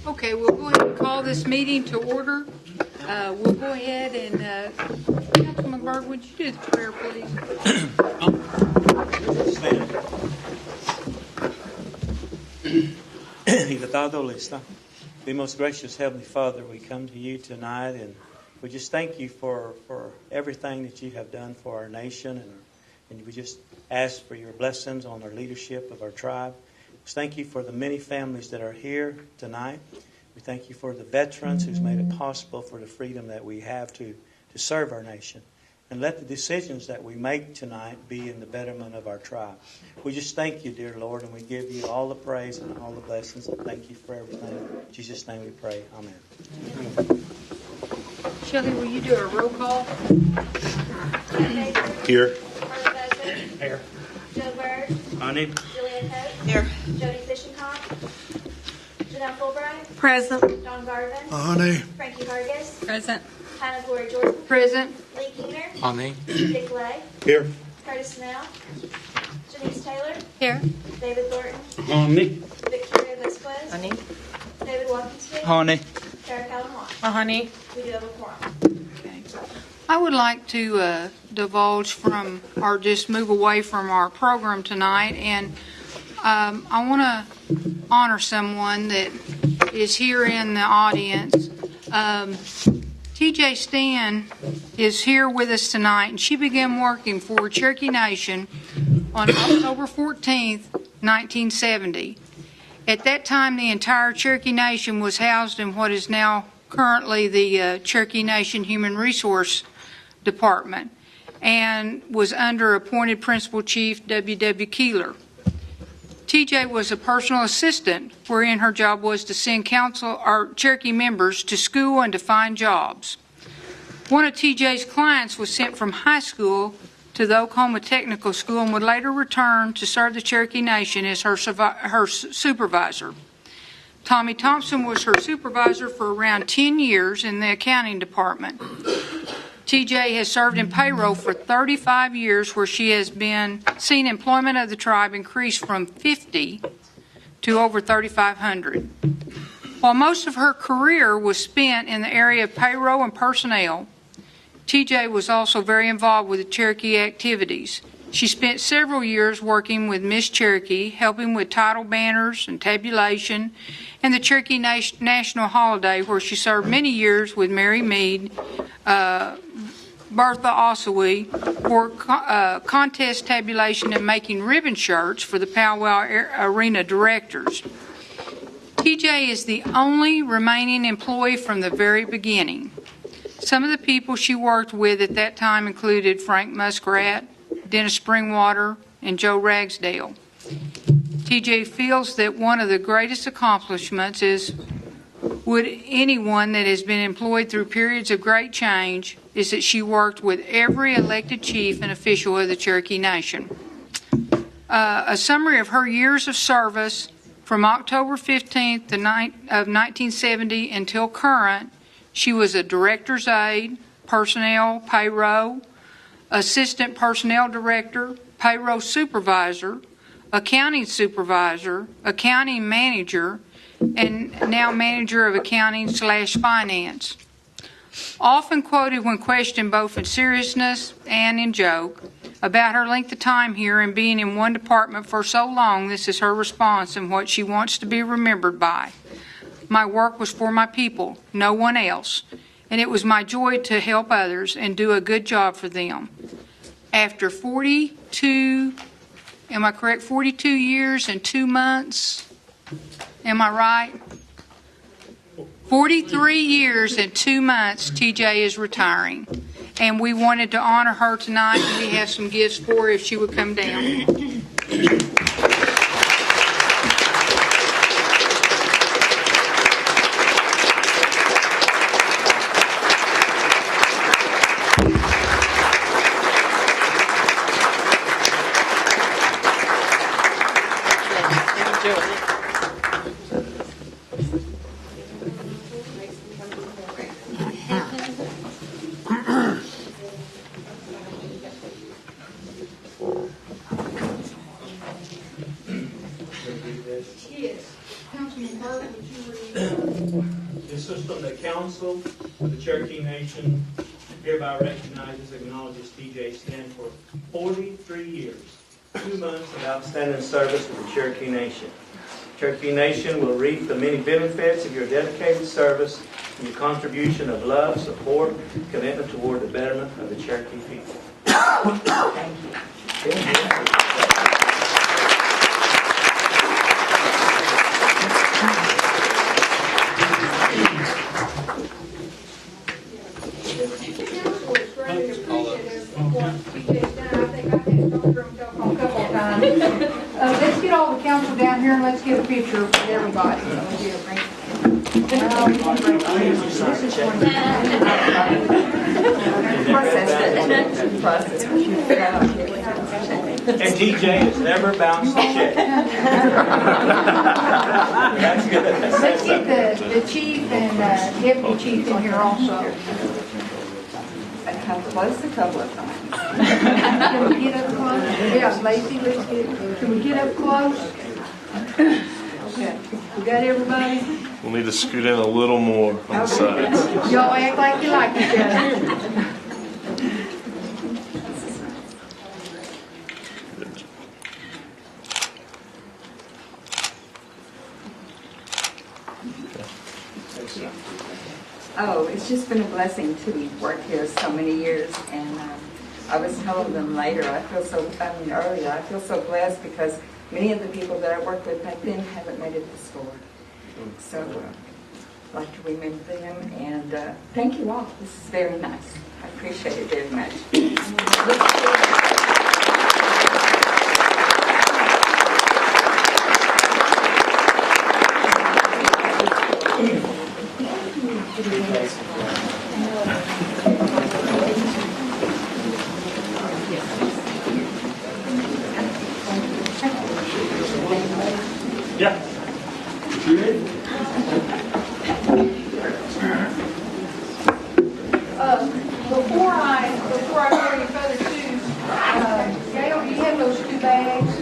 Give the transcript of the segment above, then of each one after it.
Okay, we'll go ahead and call this meeting to order. We'll go ahead and, Councilman Berg, would you do the prayer, please? The most gracious Heavenly Father, we come to you tonight and we just thank you for everything that you have done for our nation, and we just ask for your blessings on our leadership of our tribe. We thank you for the many families that are here tonight. We thank you for the veterans who's made it possible for the freedom that we have to serve our nation. And let the decisions that we make tonight be in the betterment of our tribe. We just thank you, dear Lord, and we give you all the praise and all the blessings. And thank you for everything. In Jesus' name we pray. Amen. Shelley, will you do a roll call? Here. Here. Joe Bird. Honey. Julian Hope. Here. Jody Fishenkoff. Janelle Fulbright. Present. Don Garvin. Honey. Frankie Hargis. Present. Hannah Glory Jordan. Present. Lee Keener. Honey. Dick Lay. Here. Curtis Snell. Janice Taylor. Here. David Thornton. Honey. Victoria Vesquez. Honey. David Watkinsfield. Honey. Tara Callan-Watt. Honey. We do have a quorum. Okay. I would like to divulge from, or just move away from our program tonight, and I want to honor someone that is here in the audience. TJ Stan is here with us tonight, and she began working for Cherokee Nation on October 14th, 1970. At that time, the entire Cherokee Nation was housed in what is now currently the Cherokee Nation Human Resource Department, and was under appointed Principal Chief W.W. Keeler. TJ was a personal assistant, wherein her job was to send council or Cherokee members to school and to find jobs. One of TJ's clients was sent from high school to the Oklahoma Technical School and would later return to serve the Cherokee Nation as her supervisor. Tommy Thompson was her supervisor for around 10 years in the accounting department. TJ has served in payroll for 35 years, where she has seen employment of the tribe increase from 50 to over 3,500. While most of her career was spent in the area of payroll and personnel, TJ was also very involved with the Cherokee activities. She spent several years working with Miss Cherokee, helping with title banners and tabulation, and the Cherokee National Holiday, where she served many years with Mary Mead, Bertha Osawee, for contest tabulation and making ribbon shirts for the Powwow Arena directors. TJ is the only remaining employee from the very beginning. Some of the people she worked with at that time included Frank Muskrat, Dennis Springwater, and Joe Ragsdale. TJ feels that one of the greatest accomplishments would anyone that has been employed through periods of great change is that she worked with every elected chief and official of the Cherokee Nation. A summary of her years of service from October 15th of 1970 until current: she was a director's aide, personnel, payroll, assistant personnel director, payroll supervisor, accounting supervisor, accounting manager, and now manager of accounting/finance. Often quoted when questioned both in seriousness and in joke about her length of time here and being in one department for so long, this is her response and what she wants to be remembered by. My work was for my people, no one else, and it was my joy to help others and do a good job for them. After 42 years and 2 months, am I right? 43 years and 2 months, TJ is retiring. And we wanted to honor her tonight, and we have some gifts for her if she would come down. Yes. Councilman Burke, would you read? This is from the Council of the Cherokee Nation, hereby recognizes and acknowledges TJ Stan for 43 years, 2 months of outstanding service to the Cherokee Nation. Cherokee Nation will reap the many benefits of your dedicated service and your contribution of love, support, commitment toward the betterment of the Cherokee people. Thank you. Let's get all the council down here and let's get a picture with everybody. And TJ has never bounced a check. That's good. Let's get the chief and deputy chief in here also. I've come close a couple of times. Can we get up close? Yeah, Lacey, let's get, can we get up close? Okay, we got everybody? We'll need to scoot in a little more on the sides. Y'all act like you like each other. Oh, it's just been a blessing to work here so many years, and I was telling them earlier, I feel so blessed because many of the people that I worked with back then haven't made it this far. So I'd like to remember them, and thank you all. This is very nice. I appreciate it very much. Yeah. You ready? Before I go any further too, Gail, you have those 2 bags?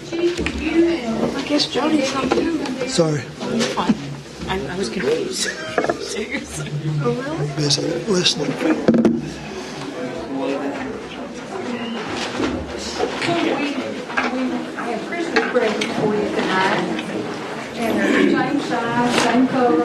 Chief, you and... I guess Jody's not too. Sorry, You're fine. I was confused. Seriously. Oh, really? busy listening. I have Christmas presents for you tonight, and they're the same size, same color.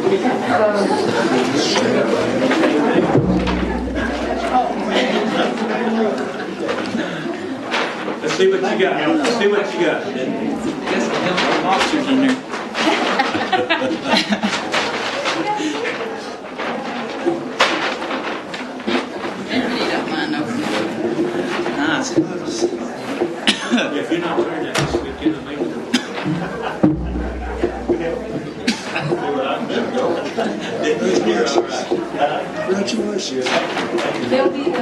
Let's see what you got. Let's see what you got. Guess the hell officers in there. You don't mind opening it. Nice. If you're not wearing that, this weekend, I'll make it. Congratulations. They'll be the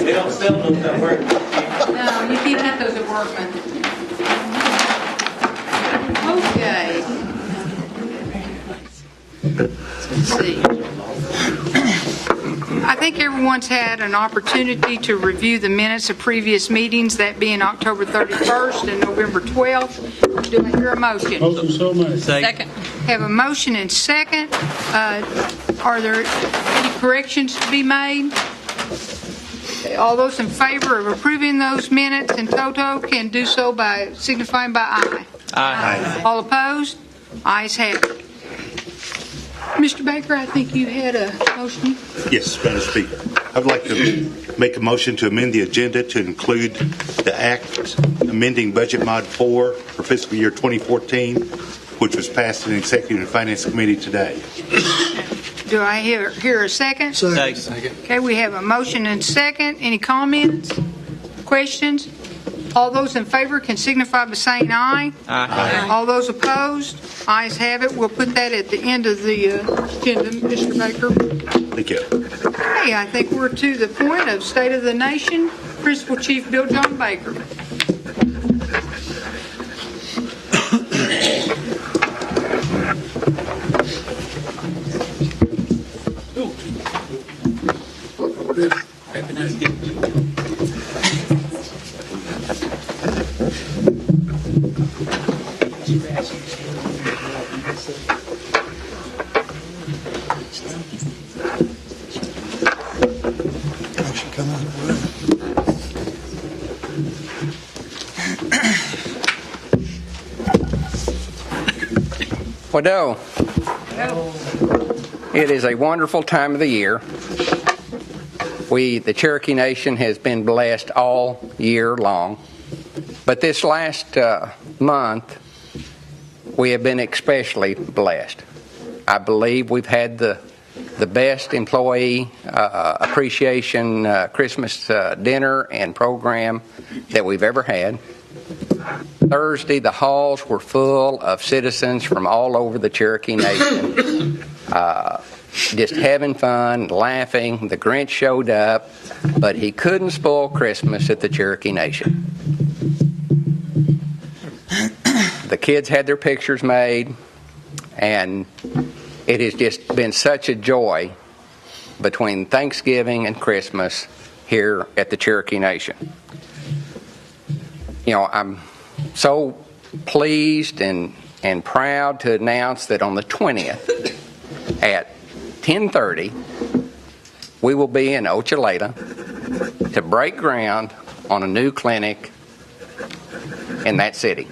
They don't sell those at work. No, you can't get those at Workman. Okay. Let's see. I think everyone's had an opportunity to review the minutes of previous meetings, that being October 31st and November 12th. Do I hear a motion? Motion so made. Second. Have a motion and second. Are there any corrections to be made? Okay, all those in favor of approving those minutes in toto can do so by signifying by aye. Aye. All opposed? Ayes have it. Mr. Baker, I think you had a motion. Yes, Madam Speaker. I'd like to make a motion to amend the agenda to include the Act amending Budget Mod 4 for fiscal year 2014, which was passed in the Executive and Finance Committee today. Do I hear a second? Second. Okay, we have a motion and second. Any comments? Questions? All those in favor can signify by saying aye. Aye. All those opposed? Ayes have it. We'll put that at the end of the agenda, Mr. Baker. Thank you. Okay, I think we're to the point of State of the Nation. Principal Chief Bill John Baker. Good. Motion come out of the way. Well, it is a wonderful time of the year. The Cherokee Nation, has been blessed all year long. But this last month, we have been especially blessed. I believe we've had the best employee appreciation Christmas dinner and program that we've ever had. Thursday, the halls were full of citizens from all over the Cherokee Nation, just having fun, laughing. The Grinch showed up, but he couldn't spoil Christmas at the Cherokee Nation. The kids had their pictures made, and it has just been such a joy between Thanksgiving and Christmas here at the Cherokee Nation. You know, I'm so pleased and proud to announce that on the 20th at 10:30, we will be in Ochaleta to break ground on a new clinic in that city.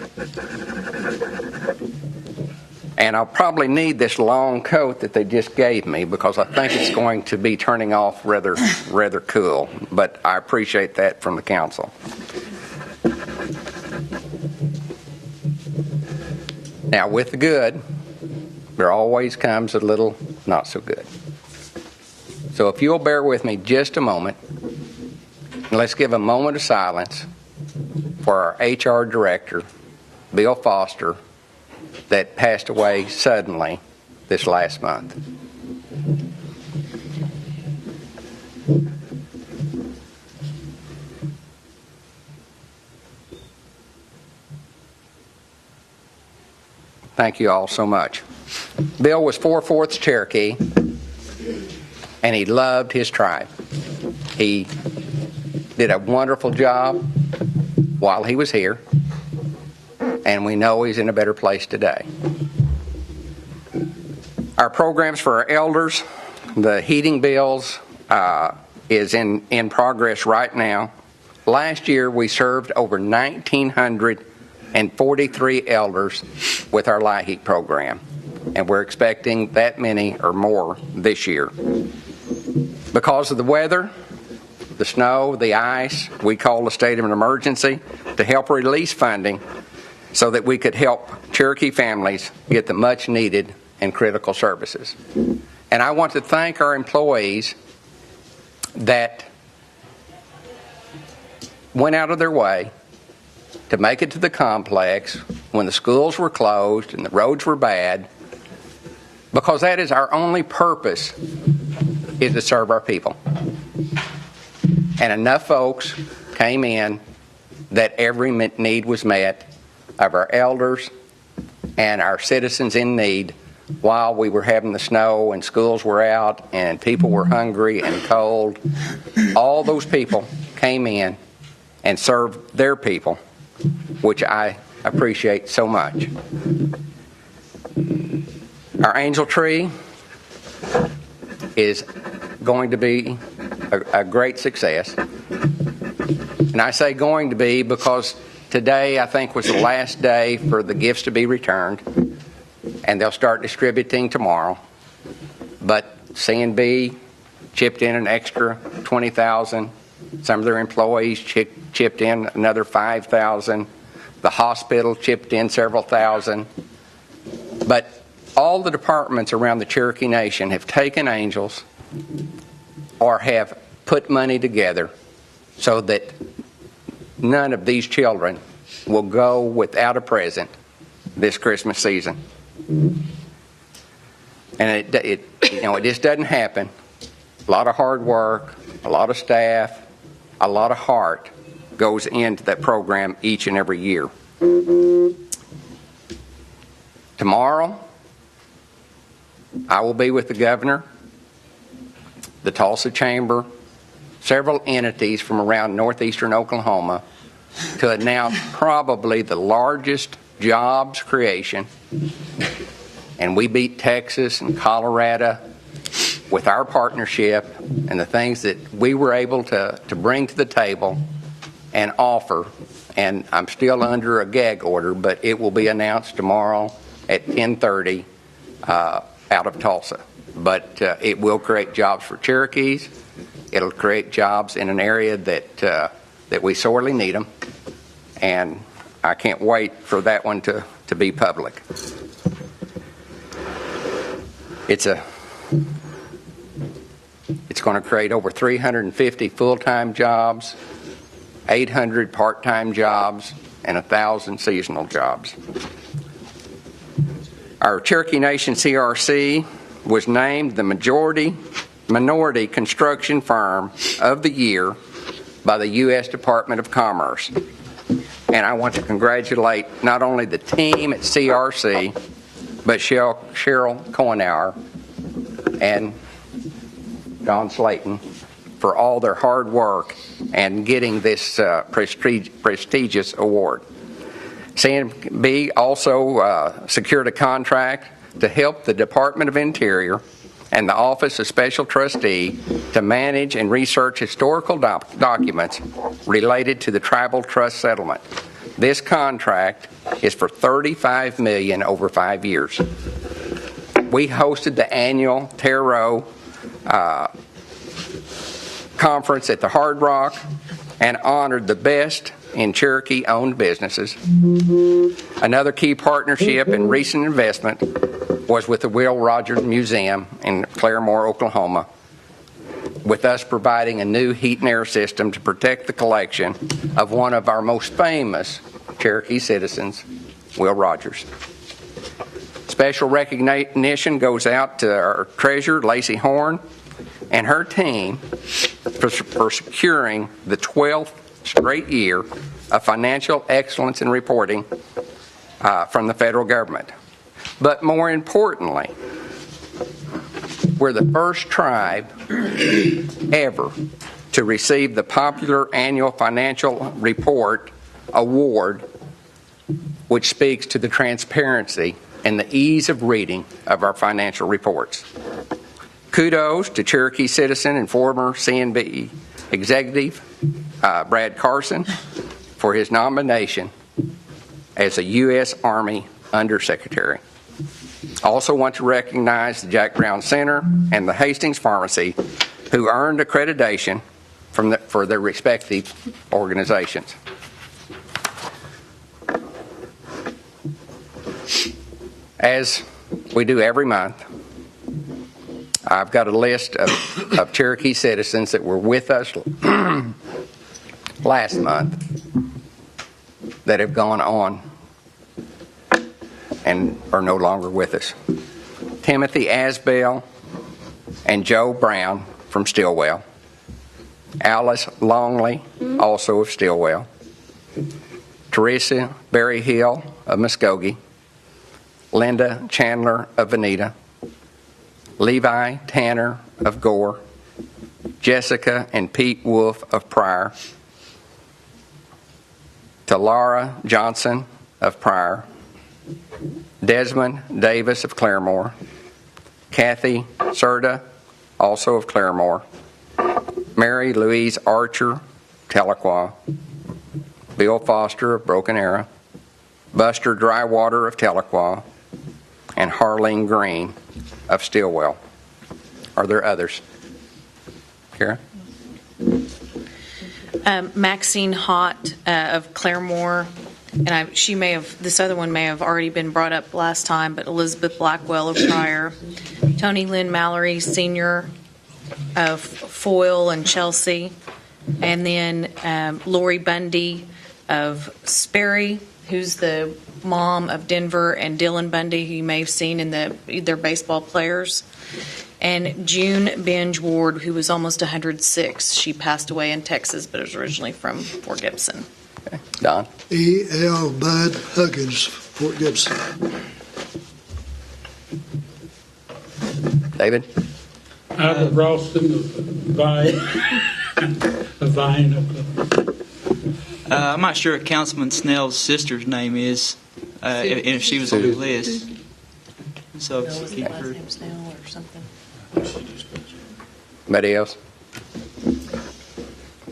And I'll probably need this long coat that they just gave me because I think it's going to be turning off rather cool. But I appreciate that from the council. Now, with the good, there always comes a little not so good. So if you'll bear with me just a moment, let's give a moment of silence for our HR director, Bill Foster, that passed away suddenly this last month. Thank you all so much. Bill was 4/4 Cherokee, and he loved his tribe. He did a wonderful job while he was here, and we know he's in a better place today. Our programs for our elders, the heating bills, is in progress right now. Last year, we served over 1,943 elders with our light heat program, and we're expecting that many or more this year. Because of the weather, the snow, the ice, we called a state of an emergency to help release funding so that we could help Cherokee families get the much needed and critical services. And I want to thank our employees that went out of their way to make it to the complex when the schools were closed and the roads were bad, because that is our only purpose, is to serve our people. And enough folks came in that every need was met of our elders and our citizens in need while we were having the snow and schools were out and people were hungry and cold. All those people came in and served their people, which I appreciate so much. Our angel tree is going to be a great success. And I say going to be because today I think was the last day for the gifts to be returned, and they'll start distributing tomorrow. But C&B chipped in an extra $20,000. Some of their employees chipped in another $5,000. The hospital chipped in several thousand. But all the departments around the Cherokee Nation have taken angels or have put money together so that none of these children will go without a present this Christmas season. And it just doesn't happen. A lot of hard work, a lot of staff, a lot of heart goes into that program each and every year. Tomorrow, I will be with the governor, the Tulsa Chamber, several entities from around northeastern Oklahoma to announce probably the largest jobs creation. And we beat Texas and Colorado with our partnership and the things that we were able to bring to the table and offer, and I'm still under a gag order, but it will be announced tomorrow at 10:30 out of Tulsa. But it will create jobs for Cherokees. It'll create jobs in an area that we sorely need them, and I can't wait for that one to be public. It's going to create over 350 full-time jobs, 800 part-time jobs, and 1,000 seasonal jobs. Our Cherokee Nation CRC was named the minority construction firm of the year by the U.S. Department of Commerce. And I want to congratulate not only the team at CRC, but Cheryl Cohenauer and Don Slayton for all their hard work and getting this prestigious award. CNB also secured a contract to help the Department of Interior and the Office of Special Trustee to manage and research historical documents related to the tribal trust settlement. This contract is for $35 million over 5 years. We hosted the annual Tarot conference at the Hard Rock and honored the best in Cherokee-owned businesses. Another key partnership and recent investment was with the Will Rogers Museum in Claremore, Oklahoma, with us providing a new heat and air system to protect the collection of one of our most famous Cherokee citizens, Will Rogers. Special recognition goes out to our treasurer, Lacey Horn, and her team for securing the 12th straight year of financial excellence in reporting from the federal government. But more importantly, we're the first tribe ever to receive the popular annual financial report award, which speaks to the transparency and the ease of reading of our financial reports. Kudos to Cherokee citizen and former CNB executive Brad Carson for his nomination as a U.S. Army Undersecretary. Also want to recognize the Jack Brown Center and the Hastings Pharmacy, who earned accreditation for their respective organizations. As we do every month, I've got a list of Cherokee citizens that were with us last month that have gone on and are no longer with us. Timothy Asbell and Joe Brown from Stillwell. Alice Longley, also of Stillwell. Teresa Berryhill of Muskogee. Linda Chandler of Veneta. Levi Tanner of Gore. Jessica and Pete Wolf of Pryor. Talara Johnson of Pryor. Desmond Davis of Claremore. Kathy Serta, also of Claremore. Mary Louise Archer, Tahlequah. Bill Foster of Broken Arrow. Buster Drywater of Tahlequah. And Harleen Green of Stillwell. Are there others? Kara? Maxine Hott of Claremore, and this other one may have already been brought up last time, but Elizabeth Blackwell of Pryor, Tony Lynn Mallory Sr. of Foyle and Chelsea, and then Lori Bundy of Sperry, who's the mom of Denver and Dylan Bundy, who you may have seen in their baseball players. And June Benj Ward, who was almost 106. She passed away in Texas, but was originally from Fort Gibson. Okay. Don? E.L. Bud Huggins, Fort Gibson. David? Albert Ralston of Vine. I'm not sure what Councilman Snell's sister's name is, if she was on the list. So if you keep her. Last name's Snell or something. Anybody else?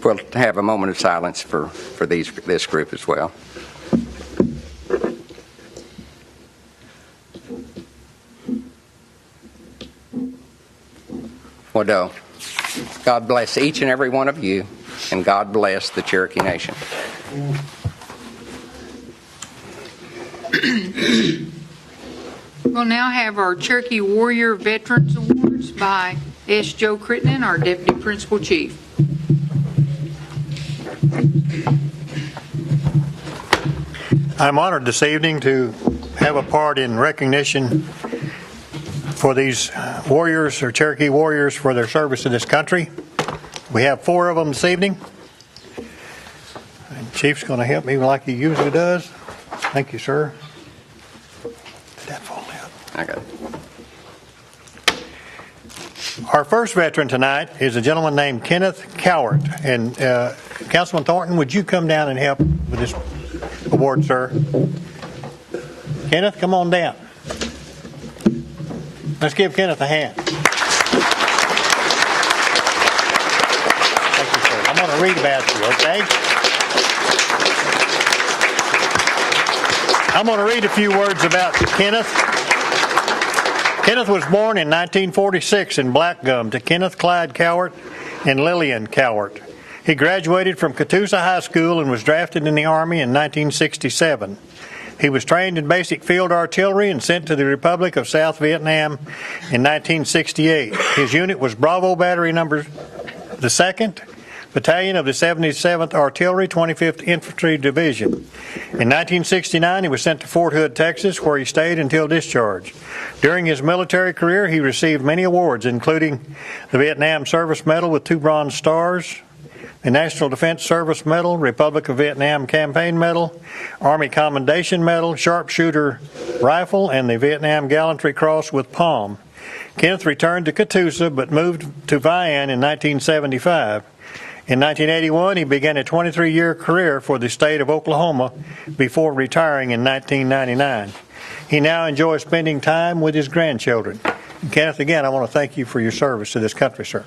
We'll have a moment of silence for this group as well. Well, God bless each and every one of you, and God bless the Cherokee Nation. We'll now have our Cherokee Warrior Veterans Awards by S. Joe Crittenden, our Deputy Principal Chief. I'm honored this evening to have a part in recognition for these warriors, or Cherokee warriors, for their service to this country. We have 4 of them this evening. And Chief's going to help me like he usually does. Thank you, sir. Did that fall out? I got it. Our first veteran tonight is a gentleman named Kenneth Cowart. And Councilman Thornton, would you come down and help with this award, sir? Kenneth, come on down. Let's give Kenneth a hand. Thank you, sir. I'm going to read about you, okay? I'm going to read a few words about Kenneth. Kenneth was born in 1946 in Blackgum to Kenneth Clyde Cowart and Lillian Cowart. He graduated from Catoosa High School and was drafted in the Army in 1967. He was trained in basic field artillery and sent to the Republic of South Vietnam in 1968. His unit was Bravo Battery Number the 2nd Battalion of the 77th Artillery, 25th Infantry Division. In 1969, he was sent to Fort Hood, Texas, where he stayed until discharge. During his military career, he received many awards, including the Vietnam Service Medal with 2 Bronze Stars, the National Defense Service Medal, Republic of Vietnam Campaign Medal, Army Commendation Medal, Sharpshooter Rifle, and the Vietnam Gallantry Cross with Palm. Kenneth returned to Catoosa but moved to Vian in 1975. In 1981, he began a 23-year career for the state of Oklahoma before retiring in 1999. He now enjoys spending time with his grandchildren. And Kenneth, again, I want to thank you for your service to this country, sir.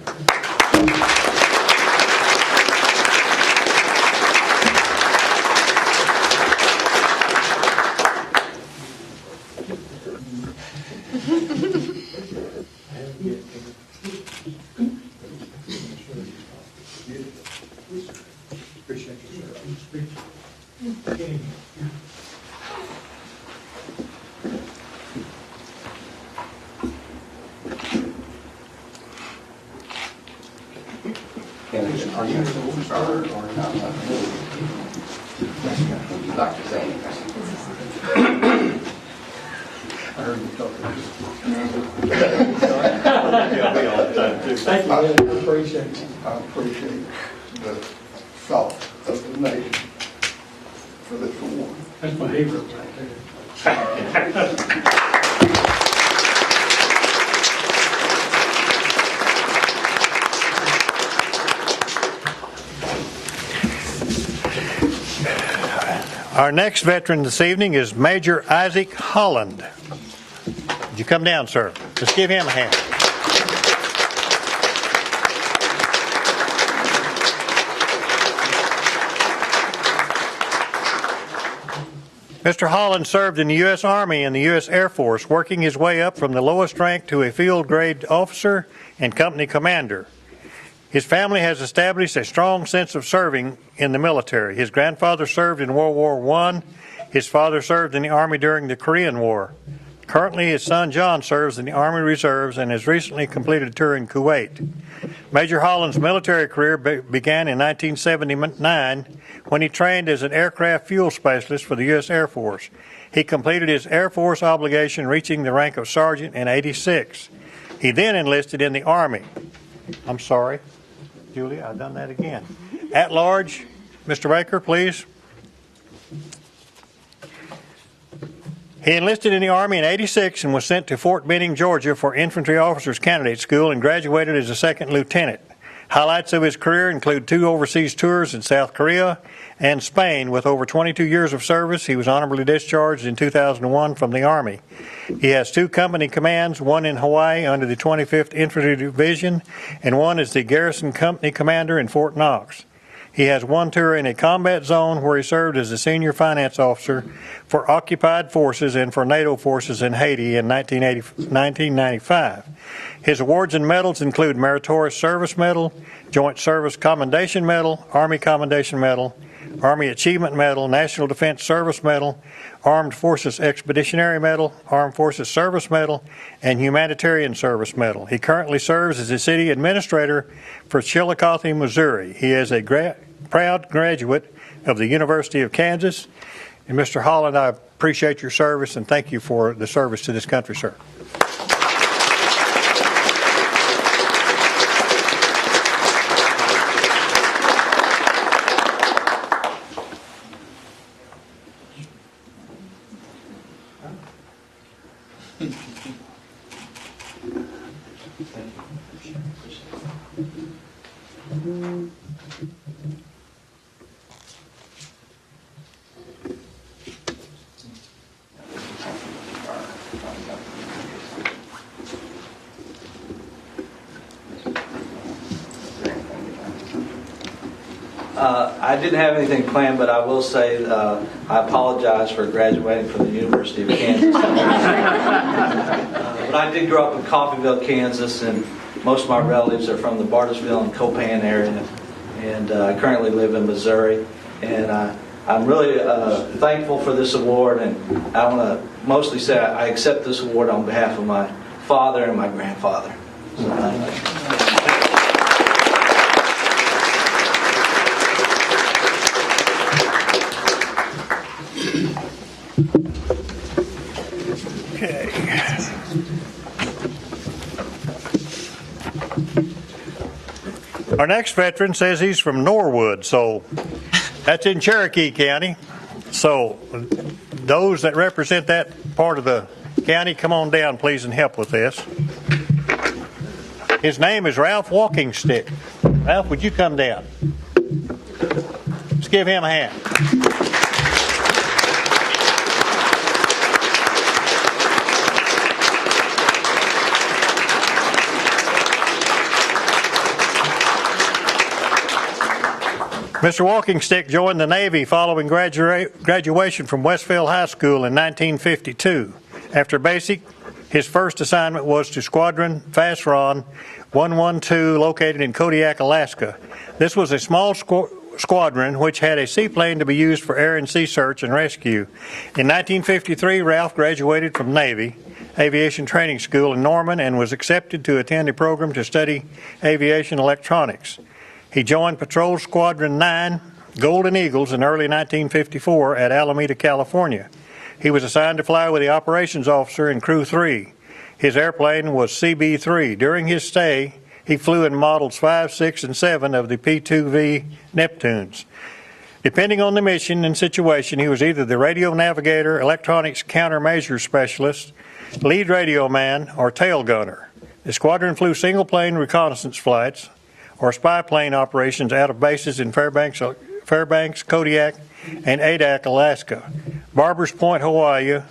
Are you or not? Would you like to say anything? I heard you talk about Thank you, man. I appreciate it. I appreciate the thought of the nation for this award. That's my favorite right there. Our next veteran this evening is Major Isaac Holland. Would you come down, sir? Let's give him a hand. Mr. Holland served in the U.S. Army and the U.S. Air Force, working his way up from the lowest rank to a field grade officer and company commander. His family has established a strong sense of serving in the military. His grandfather served in World War I. His father served in the Army during the Korean War. Currently, his son John serves in the Army Reserves and has recently completed a tour in Kuwait. Major Holland's military career began in 1979 when he trained as an aircraft fuel specialist for the U.S. Air Force. He completed his Air Force obligation, reaching the rank of sergeant in '86. He then enlisted in the Army. I'm sorry, Julia, I've done that again. At large, Mr. Baker, please. He enlisted in the Army in '86 and was sent to Fort Benning, Georgia for Infantry Officers Candidate School and graduated as a second lieutenant. Highlights of his career include 2 overseas tours in South Korea and Spain. With over 22 years of service, he was honorably discharged in 2001 from the Army. He has 2 company commands, one in Hawaii under the 25th Infantry Division, and one as the Garrison Company Commander in Fort Knox. He has 1 tour in a combat zone where he served as a senior finance officer for occupied forces and for NATO forces in Haiti in 1995. His awards and medals include Meritorious Service Medal, Joint Service Commendation Medal, Army Commendation Medal, Army Achievement Medal, National Defense Service Medal, Armed Forces Expeditionary Medal, Armed Forces Service Medal, and Humanitarian Service Medal. He currently serves as the city administrator for Chillicothe, Missouri. He is a proud graduate of the University of Kansas. And Mr. Holland, I appreciate your service and thank you for the service to this country, sir. I didn't have anything planned, but I will say I apologize for graduating from the University of Kansas. But I did grow up in Coffeyville, Kansas, and most of my relatives are from the Bartlesville and Copan area. And I currently live in Missouri. And I'm really thankful for this award, and I want to mostly say I accept this award on behalf of my father and my grandfather. So thank you. Our next veteran says he's from Norwood, so that's in Cherokee County. So those that represent that part of the county, come on down, please, and help with this. His name is Ralph Walkingstick. Ralph, would you come down? Let's give him a hand. Mr. Walkingstick joined the Navy following graduation from Westfield High School in 1952. After basic, his first assignment was to Squadron Fast Ron 112 located in Kodiak, Alaska. This was a small squadron which had a seaplane to be used for air and sea search and rescue. In 1953, Ralph graduated from Navy Aviation Training School in Norman and was accepted to attend a program to study aviation electronics. He joined Patrol Squadron 9, Golden Eagles, in early 1954 at Alameda, California. He was assigned to fly with the operations officer in Crew 3. His airplane was CB-3. During his stay, he flew in models 5, 6, and 7 of the P-2V Neptunes. Depending on the mission and situation, he was either the radio navigator, electronics countermeasure specialist, lead radio man, or tail gunner. The squadron flew single-plane reconnaissance flights or spy plane operations out of bases in Fairbanks, Kodiak, and Adak, Alaska. Barbers Point, Hawaii.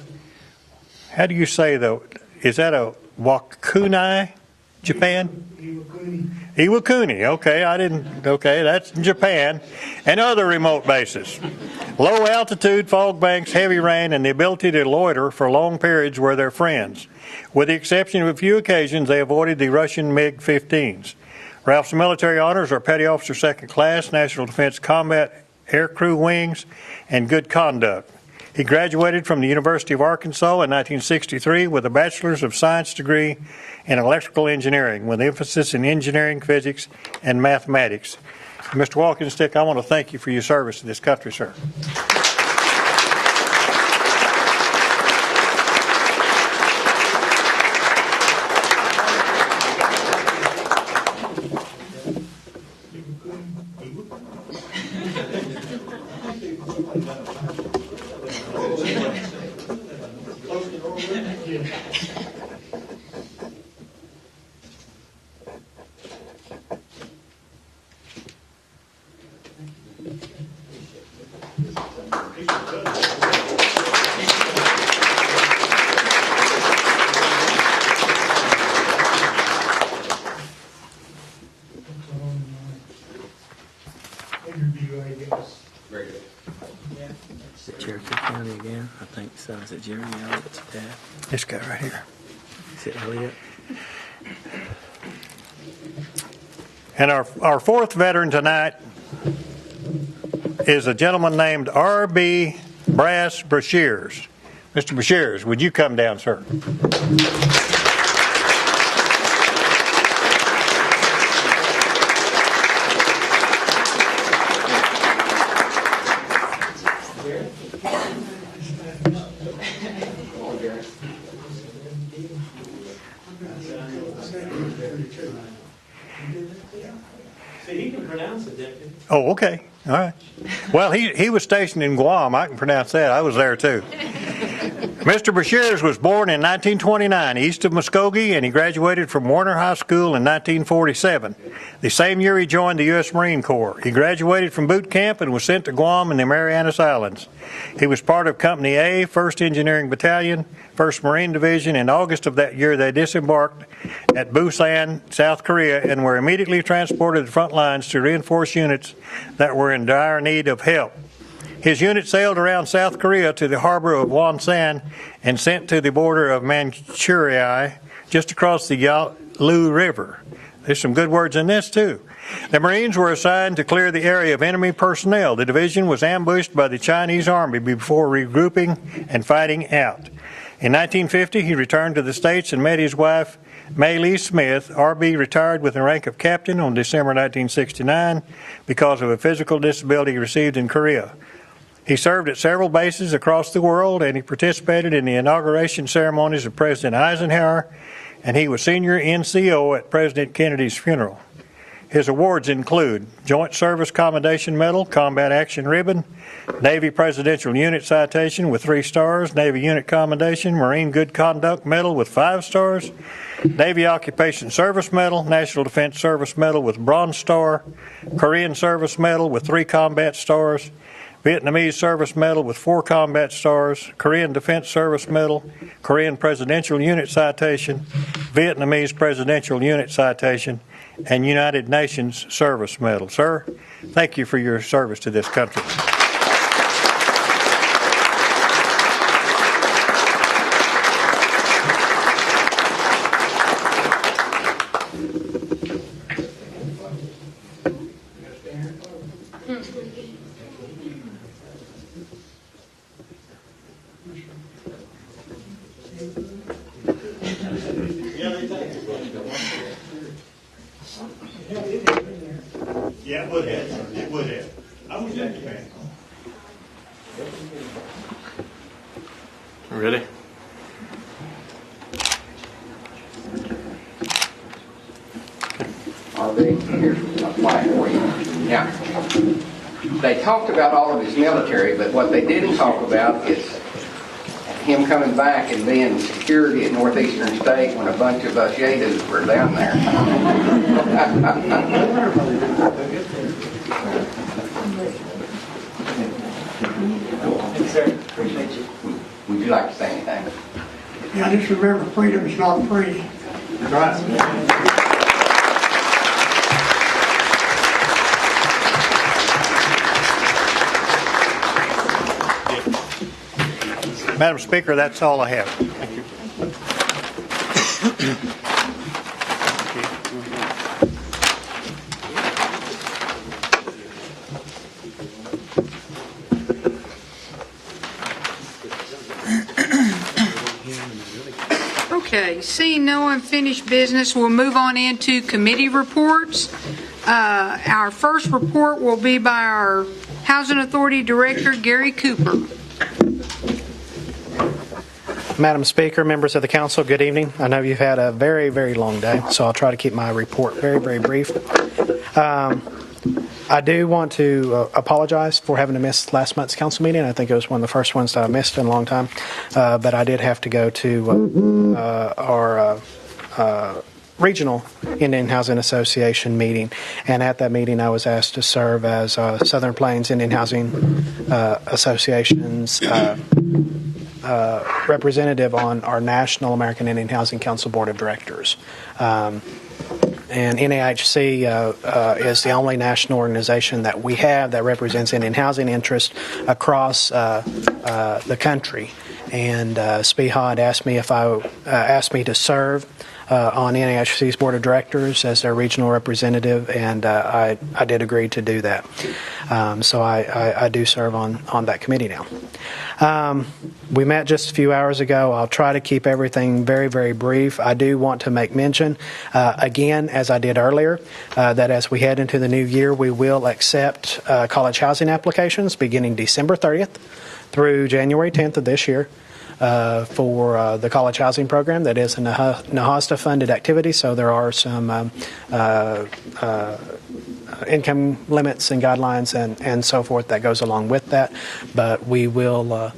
How do you say, though? Is that a Wakuni, Japan? Iwakuni. Okay, that's in Japan. And other remote bases. Low altitude, fog banks, heavy rain, and the ability to loiter for long periods were their friends. With the exception of a few occasions, they avoided the Russian MiG-15s. Ralph's military honors are Petty Officer Second Class, National Defense Combat Aircrew Wings, and Good Conduct. He graduated from the University of Arkansas in 1963 with a Bachelor's of Science degree in Electrical Engineering with emphasis in engineering, physics, and mathematics. Mr. Walkingstick, I want to thank you for your service to this country, sir. Interview, I guess. Very good. Is it Cherokee County again? I think so. Is it Jeremy Elliott's dad? This guy right here. Is it Elliott? And our fourth veteran tonight is a gentleman named R.B. Brass Brashears. Mr. Brashears, would you come down, sir? See, he can pronounce it, Deputy. Oh, okay. All right. Well, he was stationed in Guam. I can pronounce that. I was there, too. Mr. Brashears was born in 1929 east of Muskogee, and he graduated from Warner High School in 1947. The same year, he joined the U.S. Marine Corps. He graduated from boot camp and was sent to Guam and the Marianas Islands. He was part of Company A, 1st Engineering Battalion, 1st Marine Division. In August of that year, they disembarked at Busan, South Korea, and were immediately transported to the front lines to reinforce units that were in dire need of help. His unit sailed around South Korea to the harbor of Wonsan and sent to the border of Manchuria, just across the Yalu River. There's some good words in this, too. The Marines were assigned to clear the area of enemy personnel. The division was ambushed by the Chinese Army before regrouping and fighting out. In 1950, he returned to the States and met his wife, May Lee Smith. R.B. retired with the rank of captain on December 1969 because of a physical disability he received in Korea. He served at several bases across the world, and he participated in the inauguration ceremonies of President Eisenhower, and he was senior NCO at President Kennedy's funeral. His awards include Joint Service Commendation Medal, Combat Action Ribbon, Navy Presidential Unit Citation with 3 stars, Navy Unit Commendation, Marine Good Conduct Medal with 5 stars, Navy Occupation Service Medal, National Defense Service Medal with Bronze Star, Korean Service Medal with 3 combat stars, Vietnamese Service Medal with 4 combat stars, Korean Defense Service Medal, Korean Presidential Unit Citation, Vietnamese Presidential Unit Citation, and United Nations Service Medal. Sir, thank you for your service to this country. Yeah, it would have, sir. It would have. I was at the bank. Ready? Here's a flag for you. Now, they talked about all of his military, but what they didn't talk about is him coming back and being security at Northeastern State when a bunch of us Yadus were down there. Would you like to say anything? Yeah, just remember, freedom's not free. Right. Madam Speaker, that's all I have. Thank you. Okay, seeing no unfinished business, we'll move on into committee reports. Our first report will be by our Housing Authority Director, Gary Cooper. Madam Speaker, members of the council, good evening. I know you've had a very, very long day, so I'll try to keep my report very, very brief. I do want to apologize for having to miss last month's council meeting. I think it was one of the first ones that I missed in a long time, but I did have to go to our regional Indian Housing Association meeting. And at that meeting, I was asked to serve as Southern Plains Indian Housing Association's representative on our National American Indian Housing Council Board of Directors. And NAHC is the only national organization that we have that represents Indian housing interests across the country. And SPHOD asked me to serve on NAHC's board of directors as their regional representative, and I did agree to do that. So I do serve on that committee now. We met just a few hours ago. I'll try to keep everything very, very brief. I do want to make mention, again, as I did earlier, that as we head into the new year, we will accept college housing applications beginning December 30th through January 10th of this year. For the college housing program. That is a NAHASTA-funded activity, so there are some income limits and guidelines and so forth that goes along with that. But we will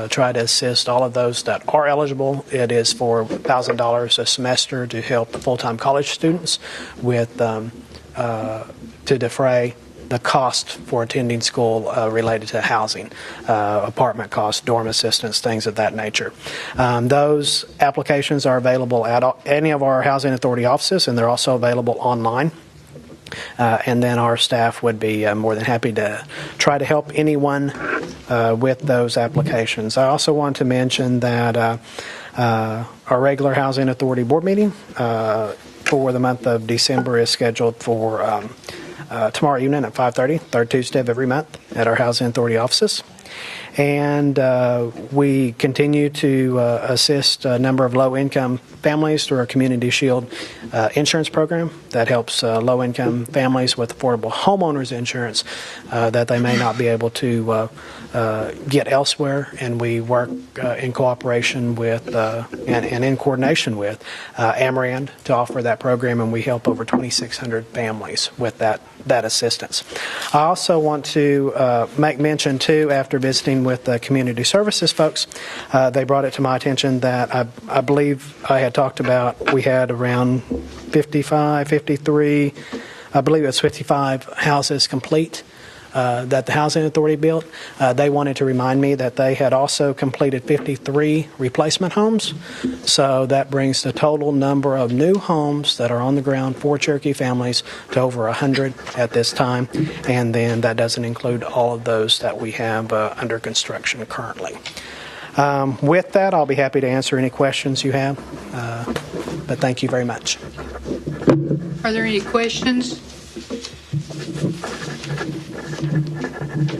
try to assist all of those that are eligible. It is for $1,000 a semester to help full-time college students with to defray the cost for attending school related to housing, apartment costs, dorm assistance, things of that nature. Those applications are available at any of our Housing Authority offices, and they're also available online. And then our staff would be more than happy to try to help anyone with those applications. I also want to mention that our regular Housing Authority board meeting for the month of December is scheduled for tomorrow evening at 5:30, third Tuesday of every month at our Housing Authority offices. And we continue to assist a number of low-income families through our Community Shield insurance program that helps low-income families with affordable homeowners insurance that they may not be able to get elsewhere. And we work in cooperation with and in coordination with Amarand to offer that program, and we help over 2,600 families with that assistance. I also want to make mention, too, after visiting with the community services folks, they brought it to my attention that I believe I had talked about we had around 53, I believe it's 55 houses complete that the Housing Authority built. They wanted to remind me that they had also completed 53 replacement homes. So that brings the total number of new homes that are on the ground for Cherokee families to over 100 at this time. And then that doesn't include all of those that we have under construction currently. With that, I'll be happy to answer any questions you have. But thank you very much. Are there any questions?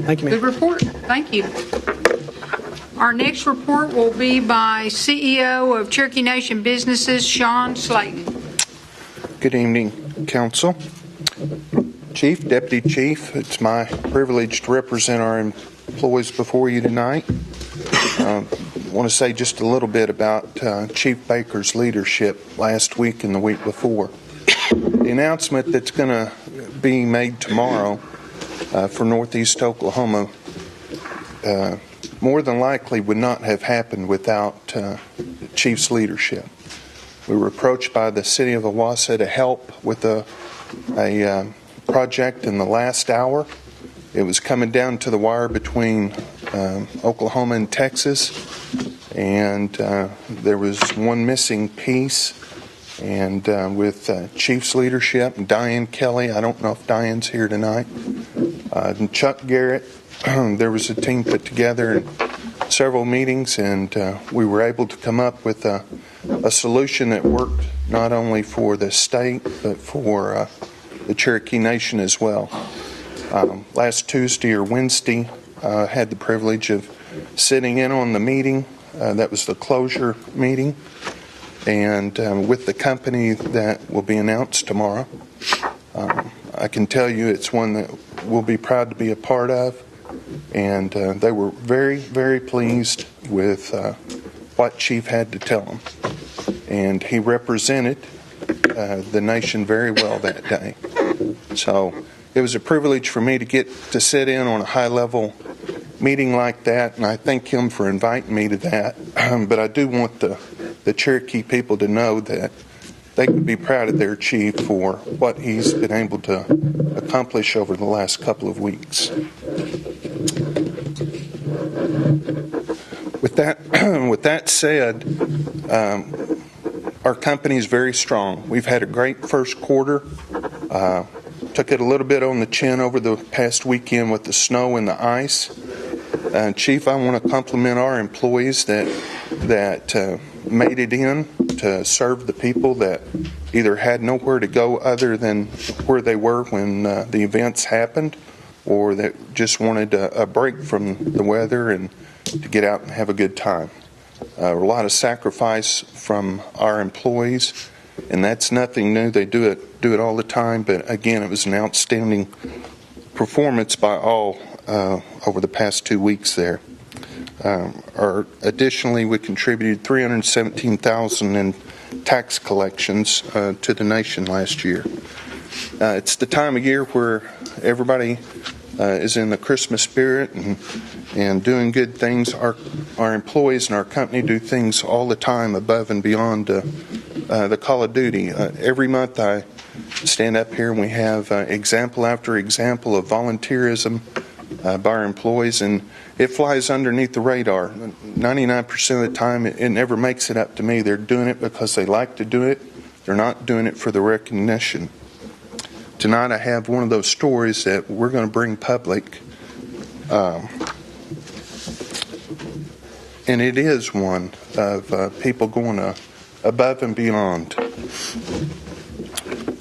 Thank you, ma'am. Good report. Thank you. Our next report will be by CEO of Cherokee Nation Businesses, Sean Slayton. Good evening, Council. Chief, Deputy Chief, it's my privilege to represent our employees before you tonight. I want to say just a little bit about Chief Baker's leadership last week and the week before. The announcement that's going to be made tomorrow for Northeast Oklahoma more than likely would not have happened without the Chief's leadership. We were approached by the city of Owasso to help with a project in the last hour. It was coming down to the wire between Oklahoma and Texas, and there was one missing piece. And with Chief's leadership, and Diane Kelly, I don't know if Diane's here tonight, and Chuck Garrett, there was a team put together in several meetings, and we were able to come up with a solution that worked not only for the state, but for the Cherokee Nation as well. Last Tuesday or Wednesday, I had the privilege of sitting in on the meeting. That was the closure meeting. And with the company that will be announced tomorrow, I can tell you it's one that we'll be proud to be a part of. And they were very, very pleased with what Chief had to tell them. And he represented the nation very well that day. So it was a privilege for me to get to sit in on a high-level meeting like that, and I thank him for inviting me to that. But I do want the Cherokee people to know that they could be proud of their chief for what he's been able to accomplish over the last couple of weeks. With that said, our company is very strong. We've had a great first quarter. Took it a little bit on the chin over the past weekend with the snow and the ice. Chief, I want to compliment our employees that made it in to serve the people that either had nowhere to go other than where they were when the events happened, or that just wanted a break from the weather and to get out and have a good time. A lot of sacrifice from our employees, and that's nothing new. They do it all the time, but again, it was an outstanding performance by all over the past 2 weeks there. Additionally, we contributed $317,000 in tax collections to the nation last year. It's the time of year where everybody is in the Christmas spirit and doing good things. Our employees and our company do things all the time above and beyond the call of duty. Every month I stand up here and we have example after example of volunteerism by our employees, and it flies underneath the radar. 99% of the time it never makes it up to me. They're doing it because they like to do it. They're not doing it for the recognition. Tonight I have one of those stories that we're going to bring public, and it is one of people going above and beyond.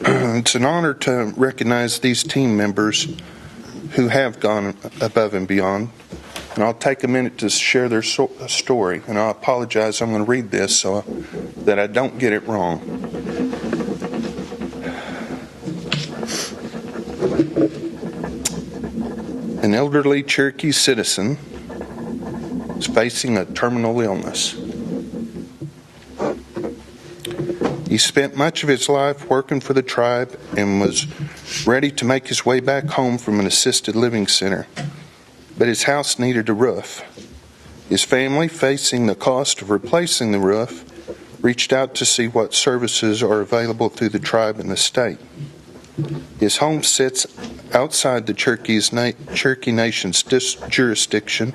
It's an honor to recognize these team members who have gone above and beyond, and I'll take a minute to share their story, and I apologize, I'm going to read this so that I don't get it wrong. An elderly Cherokee citizen is facing a terminal illness. He spent much of his life working for the tribe and was ready to make his way back home from an assisted living center, but his house needed a roof. His family, facing the cost of replacing the roof, reached out to see what services are available through the tribe and the state. His home sits outside the Cherokee Nation's jurisdiction.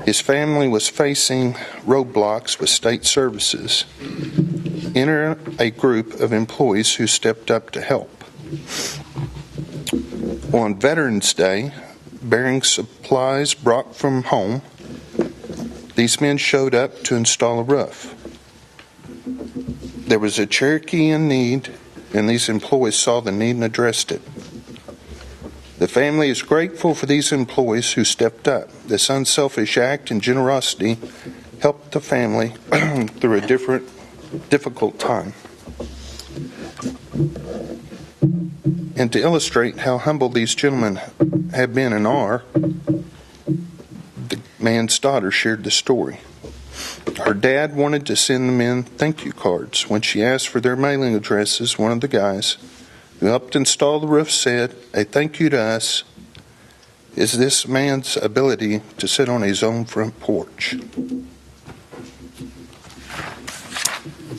His family was facing roadblocks with state services. Enter a group of employees who stepped up to help. On Veterans Day, bearing supplies brought from home, these men showed up to install a roof. There was a Cherokee in need, and these employees saw the need and addressed it. The family is grateful for these employees who stepped up. This unselfish act and generosity helped the family through a difficult time. And to illustrate how humble these gentlemen have been and are, the man's daughter shared the story. Her dad wanted to send the men thank you cards. When she asked for their mailing addresses, one of the guys who helped install the roof said, "A thank you to us is this man's ability to sit on his own front porch."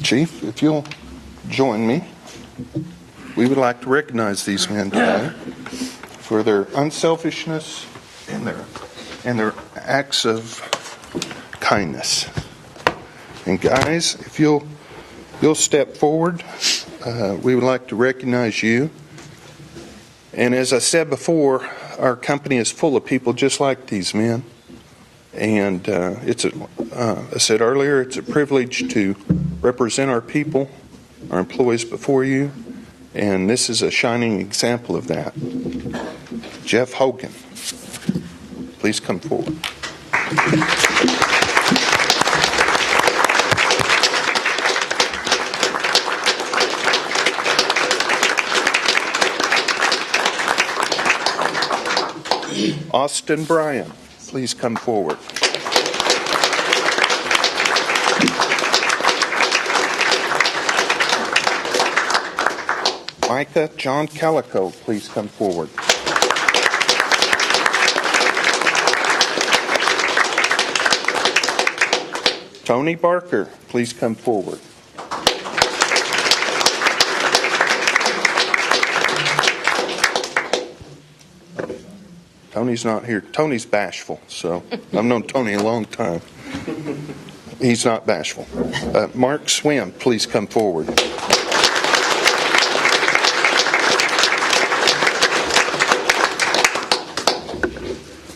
Chief, if you'll join me, we would like to recognize these men today for their unselfishness and their acts of kindness. And guys, if you'll step forward, we would like to recognize you. And as I said before, our company is full of people just like these men. And I said earlier, it's a privilege to represent our people, our employees before you, and this is a shining example of that. Jeff Hogan, please come forward. Austin Bryan, please come forward. Micah John Calico, please come forward. Tony Barker, please come forward. Tony's not here. Tony's bashful, so I've known Tony a long time. He's not bashful. Mark Swim, please come forward.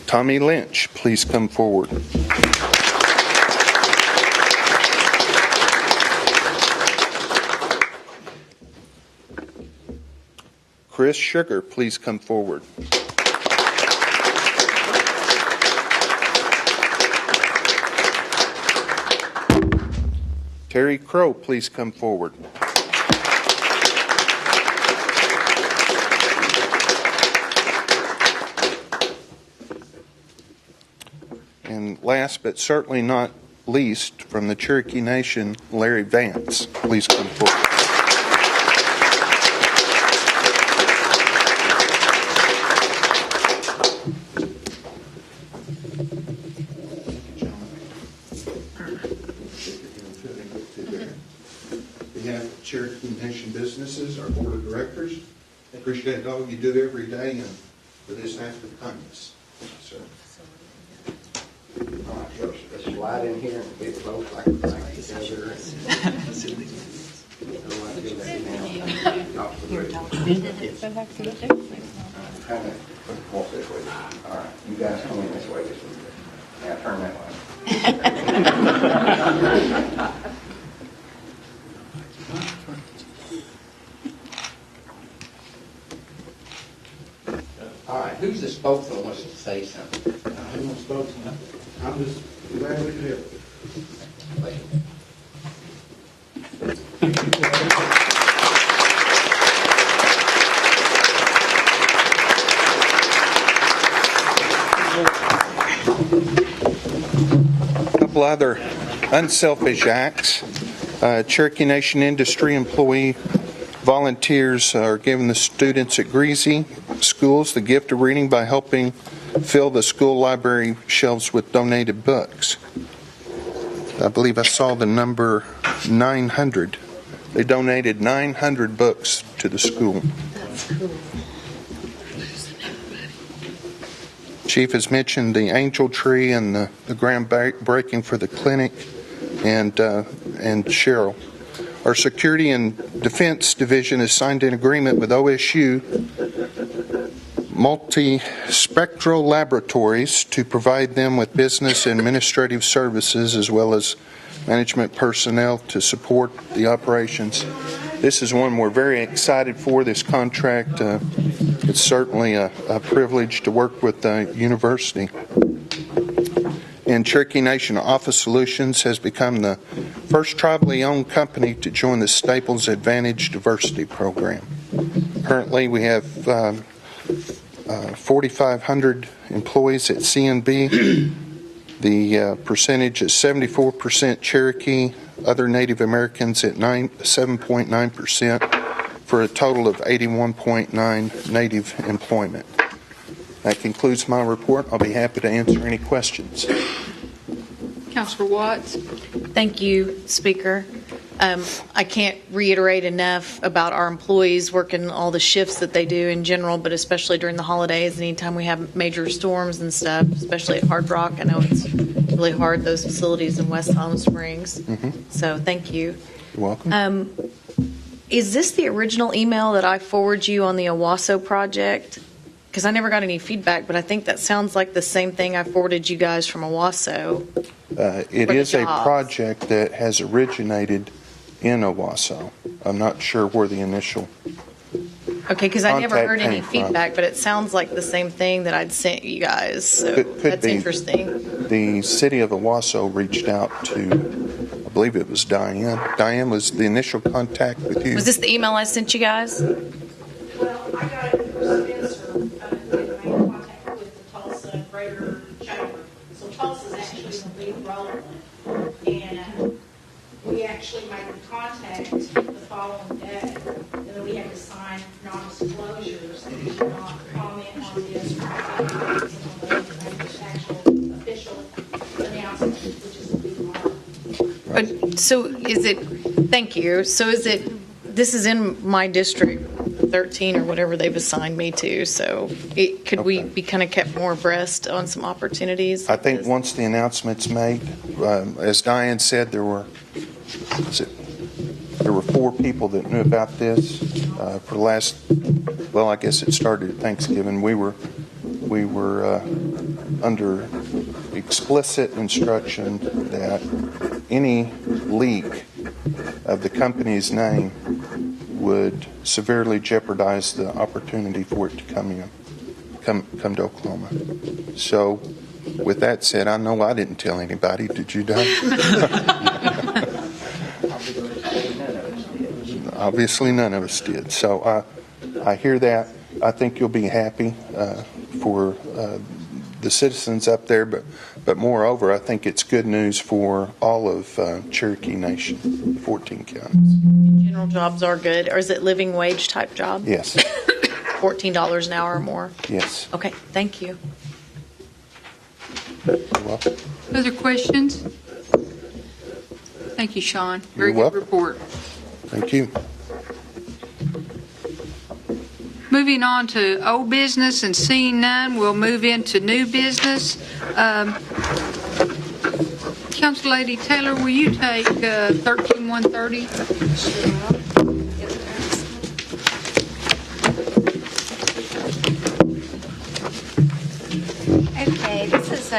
Tommy Lynch, please come forward. Chris Sugar, please come forward. Terry Crow, please come forward. And last but certainly not least, from the Cherokee Nation, Larry Vance, please come forward. Cherokee Nation Businesses, our board of directors. Appreciate all you do every day and for this act of kindness. So. All right, so let's slide in here and get both like together. All right, you guys come in this way. Now turn that way. All right, who's the spokesman who wants to say something? I'm the spokesman. I'm just glad we could help. A couple other unselfish acts. Cherokee Nation industry employee volunteers are giving the students at Greasy schools the gift of reading by helping fill the school library shelves with donated books. I believe I saw the number 900. They donated 900 books to the school. That's cool. Chief has mentioned the angel tree and the groundbreaking for the clinic, and Cheryl. Our Security and Defense Division has signed an agreement with OSU Multispectral Laboratories to provide them with business and administrative services as well as management personnel to support the operations. This is one we're very excited for, this contract. It's certainly a privilege to work with the university. And Cherokee Nation Office Solutions has become the first tribally owned company to join the Staples Advantage Diversity Program. Currently, we have 4,500 employees at CNB. The percentage is 74% Cherokee, other Native Americans at 7.9%, for a total of 81.9 Native employment. That concludes my report. I'll be happy to answer any questions. Councilor Watts? Thank you, Speaker. I can't reiterate enough about our employees working all the shifts that they do in general, but especially during the holidays, anytime we have major storms and stuff, especially at Hard Rock. I know it's really hard, those facilities in West Palm Springs. So thank you. You're welcome. Is this the original email that I forwarded you on the Owasso project? Because I never got any feedback, but I think that sounds like the same thing I forwarded you guys from Owasso. It is a project that has originated in Owasso. I'm not sure where the initial Okay, because I never heard any contact came from. feedback, but it sounds like the same thing that I'd sent you guys. So Could that's be. interesting. The city of Owasso reached out to, I believe it was Diane. Diane was the initial contact with you. Was this the email I sent you guys? Well, I got it from Spencer, in contact with the Tulsa Greater Chamber. So Tulsa's actually the lead role, and we actually made the contact the following day, and then we had to sign non-disclosures that we should not comment on this or make actual official announcement, which is the lead role. So is it, thank you. So is it, this is in my district 13 or whatever they've assigned me to, so could we be kind of kept more abreast on some opportunities? I think once the announcement's made, as Diane said, there were 4 people that knew about this for the last, well, I guess it started at Thanksgiving. We were under explicit instruction that any leak of the company's name would severely jeopardize the opportunity for it to come to Oklahoma. So, with that said, I know I didn't tell anybody. Did you, Doug? Obviously, none of us did. So, I hear that. I think you'll be happy for the citizens up there, but moreover, I think it's good news for all of Cherokee Nation, 14 counties. General jobs are good, or is it living wage type job? Yes. $14 an hour or more? Yes. Okay, thank you. You're welcome. Other questions? Thank you, Sean. Very You're good welcome. report. Thank you. Moving on to old business and seeing none, we'll move into new business. Council Lady Taylor, will you take 13130? Okay, this is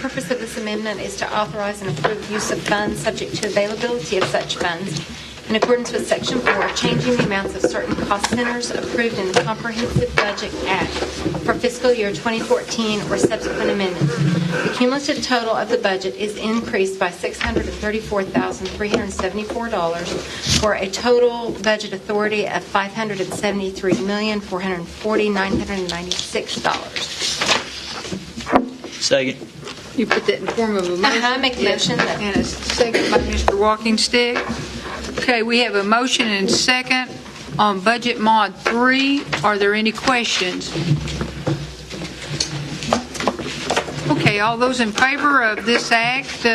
purpose of this amendment is to authorize and approve use of funds subject to availability of such funds in accordance with Section 4, changing the amounts of certain cost centers approved in the Comprehensive Budget Act for fiscal year 2014 or subsequent amendments. The cumulative total of the budget is increased by $634,374 for a total budget authority of $573,440,996. Second. You put that in the form of a motion? I make a motion. And a second by Mr. Walking Stick. Okay, we have a motion and second on Budget Mod 3. Are there any questions? Okay, all those in favor of this act,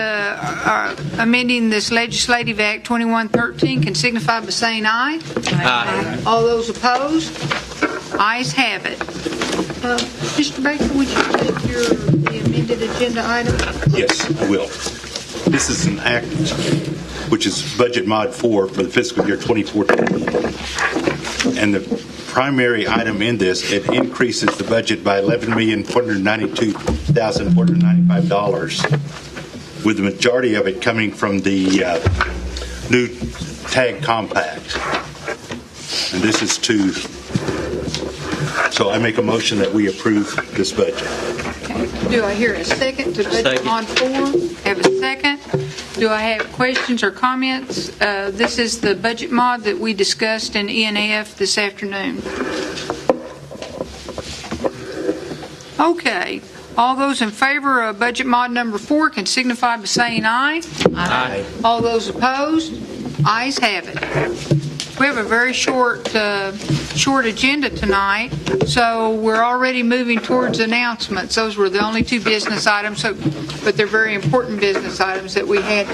amending this Legislative Act 2113 can signify by saying aye. Aye. All those opposed? Ayes have it. Mr. Baker, would you take the amended agenda item? Yes, I will. This is an act which is Budget Mod 4 for the fiscal year 2014. And the primary item in this, it increases the budget by $11,492,495, with the majority of it coming from the new tag compact. And this is so I make a motion that we approve this budget. Okay. Do I hear a second to Budget Mod 4? Have a second. Do I have questions or comments? This is the budget mod that we discussed in E&F this afternoon. Okay. All those in favor of budget mod number 4 can signify by saying aye. Aye. All those opposed? Ayes have it. We have a very short agenda tonight, so we're already moving towards announcements. Those were the only 2 business items, but they're very important business items that we had.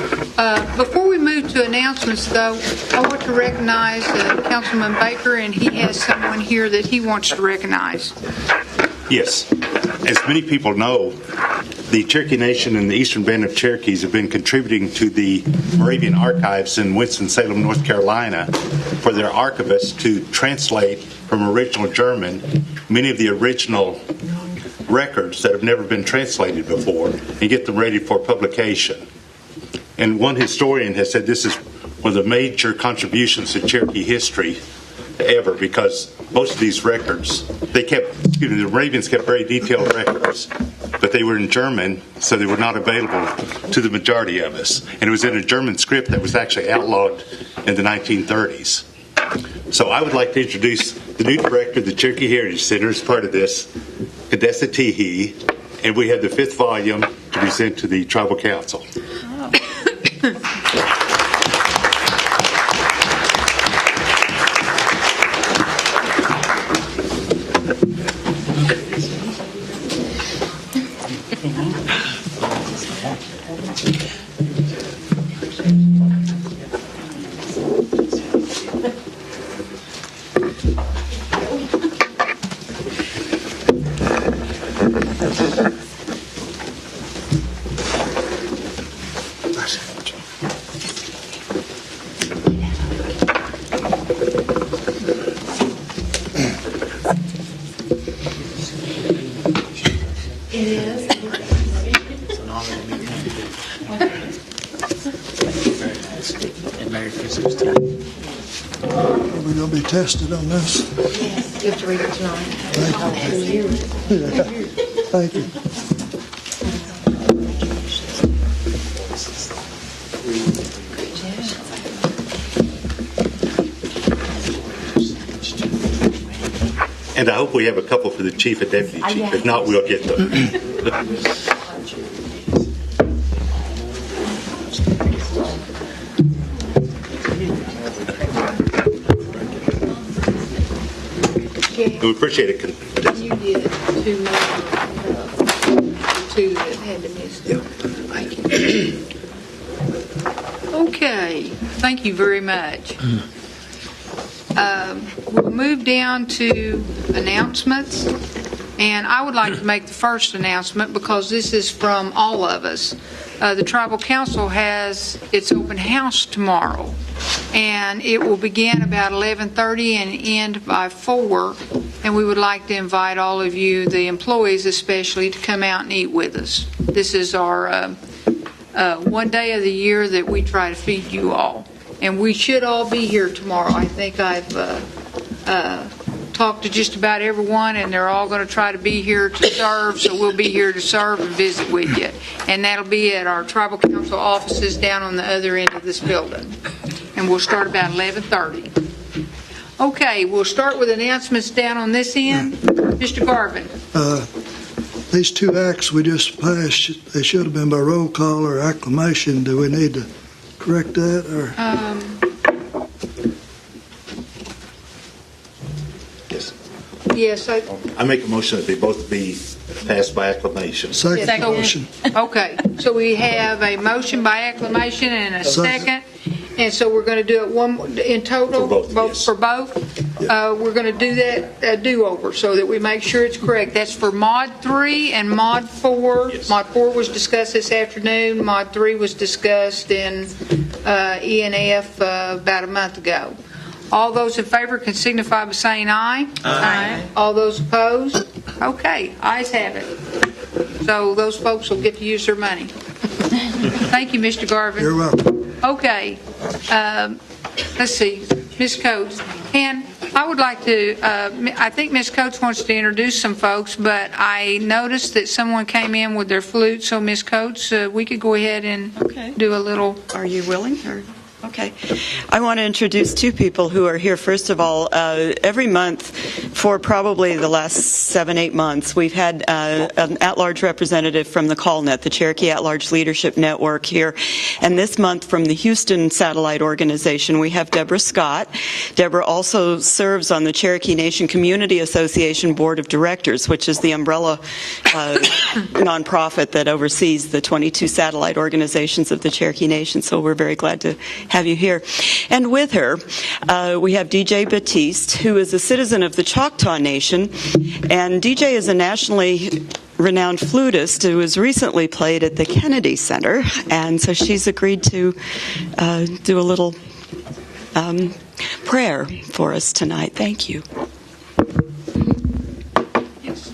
Before we move to announcements, though, I want to recognize Councilman Baker, and he has someone here that he wants to recognize. Yes. As many people know, the Cherokee Nation and the Eastern Band of Cherokees have been contributing to the Moravian Archives in Winston-Salem, North Carolina, for their archivists to translate from original German many of the original records that have never been translated before and get them ready for publication. And one historian has said this is one of the major contributions to Cherokee history ever, because most of these records, the Moravians kept very detailed records, but they were in German, so they were not available to the majority of us. And it was in a German script that was actually outlawed in the 1930s. So I would like to introduce the new director of the Cherokee Heritage Center as part of this, Cadessa Teehee, and we have the 5th volume to present to the Tribal Council. tested on this? Yes, you have to read it tonight. Yeah. Thank you. And I hope we have a couple for the chief and deputy chief. If not, we'll get them. We appreciate it. You did two that had to miss. Yeah. Thank you. Okay, thank you very much. We'll move down to announcements, and I would like to make the first announcement because this is from all of us. The Tribal Council has its open house tomorrow, and it will begin about 11:30 and end by 4, and we would like to invite all of you, the employees especially, to come out and eat with us. This is our one day of the year that we try to feed you all. And we should all be here tomorrow. I think I've talked to just about everyone, and they're all going to try to be here to serve, so we'll be here to serve and visit with you. And that'll be at our Tribal Council offices down on the other end of this building. And we'll start about 11:30. Okay, we'll start with announcements down on this end. Mr. Garvin. These two acts we just passed, they should have been by roll call or acclamation. Do we need to correct that, or? Yes. Yes. I make a motion that they both be passed by acclamation. Second motion. Okay, so we have a motion by acclamation and a second. And so we're going to do it one in total? For both, yes. For both? We're going to do that do-over so that we make sure it's correct. That's for Mod 3 and Mod 4. Yes. Mod 4 was discussed this afternoon. Mod 3 was discussed in E&F about a month ago. All those in favor can signify by saying aye. Aye. All those opposed? Okay, ayes have it. So those folks will get to use their money. Thank you, Mr. Garvin. You're welcome. Okay, let's see, Ms. Coates. And I would like to, I think Ms. Coates wants to introduce some folks, but I noticed that someone came in with their flute, so Ms. Coates, we could go ahead and do a little. Are you willing? Okay. I want to introduce two people who are here. First of all, every month for probably the last 7-8 months, we've had an at-large representative from the CallNet, the Cherokee At-Large Leadership Network here. And this month from the Houston Satellite Organization, we have Deborah Scott. Deborah also serves on the Cherokee Nation Community Association Board of Directors, which is the umbrella nonprofit that oversees the 22 satellite organizations of the Cherokee Nation. So we're very glad to have you here. And with her, we have DJ Batiste, who is a citizen of the Choctaw Nation. And DJ is a nationally renowned flutist who was recently played at the Kennedy Center. And so she's agreed to do a little prayer for us tonight. Thank you. Yes.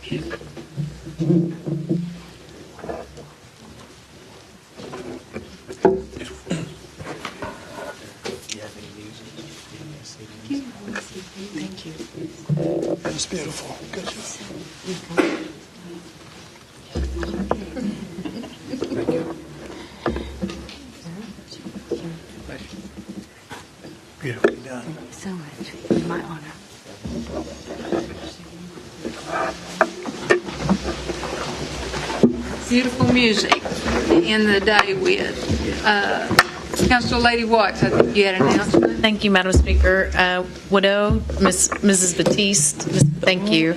Thank you. That's beautiful. Good job. Beautifully done. Thank you so much. My honor. Beautiful music to end the day with. Council Lady Watts, I think you had an announcement. Thank you, Madam Speaker. Widow, Mrs. Batiste, thank you.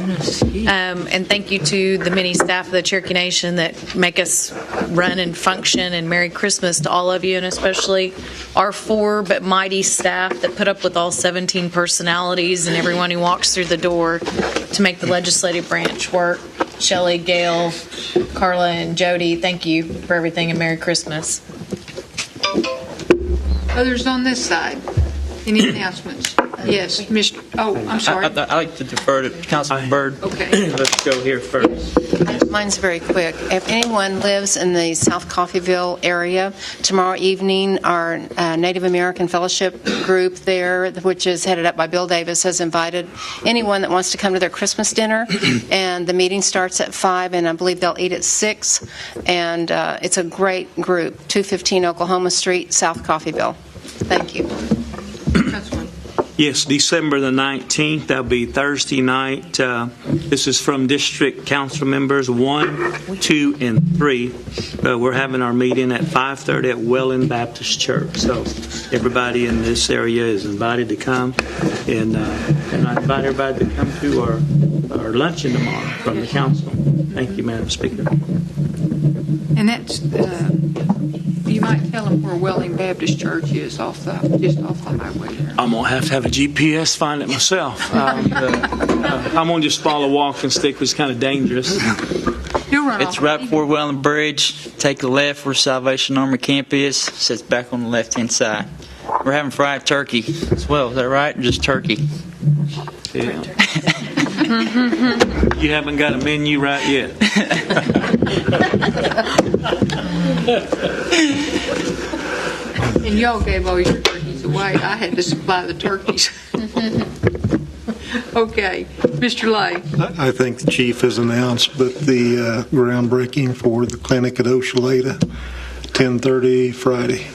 And thank you to the many staff of the Cherokee Nation that make us run and function, and Merry Christmas to all of you, and especially our 4 but mighty staff that put up with all 17 personalities and everyone who walks through the door to make the legislative branch work. Shelley, Gail, Carla, and Jody, thank you for everything, and Merry Christmas. Others on this side. Any announcements? Yes, Mr. Oh, I'm sorry. I'd like to defer to Councilman Byrd. Okay. Let's go here first. Mine's very quick. If anyone lives in the South Coffeyville area, tomorrow evening, our Native American Fellowship group there, which is headed up by Bill Davis, has invited anyone that wants to come to their Christmas dinner. And the meeting starts at 5, and I believe they'll eat at 6. And it's a great group, 215 Oklahoma Street, South Coffeyville. Thank you. Yes, December the 19th, that'll be Thursday night. This is from district council members 1, 2, and 3. We're having our meeting at 5:30 at Welland Baptist Church. So everybody in this area is invited to come. And I invite everybody to come to our luncheon tomorrow from the council. Thank you, Madam Speaker. And that's, you might tell them where Welling Baptist Church is, just off the highway there. I'm going to have a GPS find it myself. I'm going to just follow walking stick, which is kind of dangerous. It's right before Welland Bridge. Take the left where Salvation Army Camp is. Sits back on the left-hand side. We're having fried turkey as well. Is that right? Or just turkey? Yeah. You haven't got a menu right yet. And y'all gave all your turkeys away. I had to supply the turkeys. Okay, Mr. Lay. I think the chief has announced, but the groundbreaking for the clinic at Oshaleta, 10:30 Friday.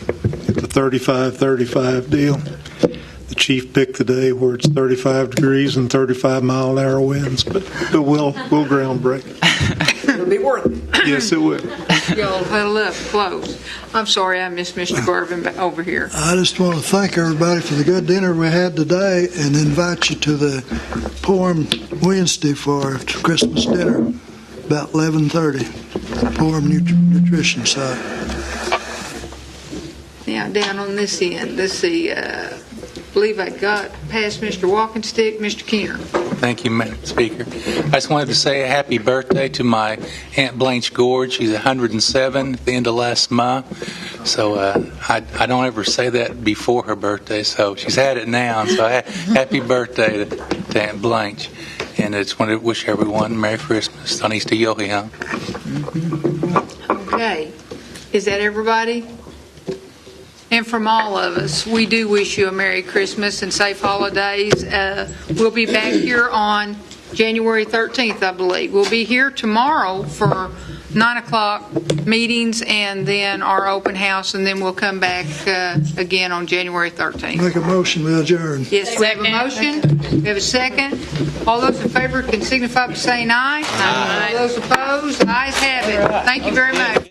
It's a 35-35 deal. The chief picked the day where it's 35 degrees and 35-mile-an-hour winds, but we'll groundbreak. It'll be worth it. Yes, it will. Y'all huddle up close. I'm sorry I missed Mr. Garvin over here. I just want to thank everybody for the good dinner we had today and invite you to the Poem Wednesday for our Christmas dinner about 11:30. Poem Nutrition site. Now, down on this end, let's see, I believe I got past Mr. Walkenstick, Mr. Keener. Thank you, Madam Speaker. I just wanted to say a happy birthday to my Aunt Blanche Gord. She's 107 at the end of last month. So I don't ever say that before her birthday, so she's had it now. So happy birthday to Aunt Blanche. And I just want to wish everyone Merry Christmas on Easter Yohiyam. Okay. Is that everybody? And from all of us, we do wish you a Merry Christmas and safe holidays. We'll be back here on January 13th, I believe. We'll be here tomorrow for 9 o'clock meetings and then our open house, and then we'll come back again on January 13th. Make a motion, we adjourn. Yes, we have a motion. We have a second. All those in favor can signify by saying aye. Aye. All those opposed, ayes have it. Thank you very much.